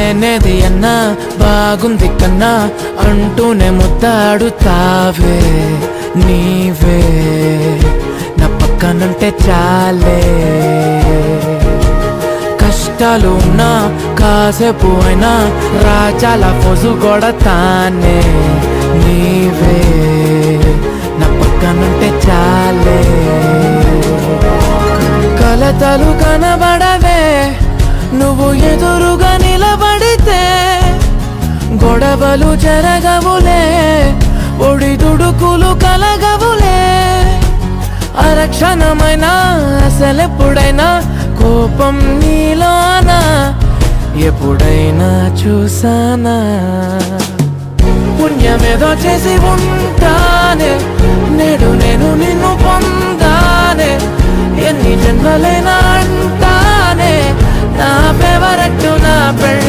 లేనేది అన్నా బాగుంది కన్నా అంటూనే ముద్దాడుతావే నీవే నా పక్కనుంటే చాలే. కష్టాలు ఉన్నా కాసేపు అయినా రాజాల ఫోజు కొడతానే నీవే నా పక్కనుంటే చాలే. కలతలు కనబడవే నువ్వు ఎదురుగా నిలబడితే, గొడవలు జరగవులే ఒడిదుడుకులు కలగవులే. అరక్షణమైనా అసలెప్పుడైనా కోపం నీలోనా ఎప్పుడైనా చూసానా? పుణ్యమేదో చేసి ఉంటానే నేడు నేను నిన్ను పొందానే. ఎన్ని జన్మలైనా అంటానే నా ఫేవరెట్ నా పెళ్ళి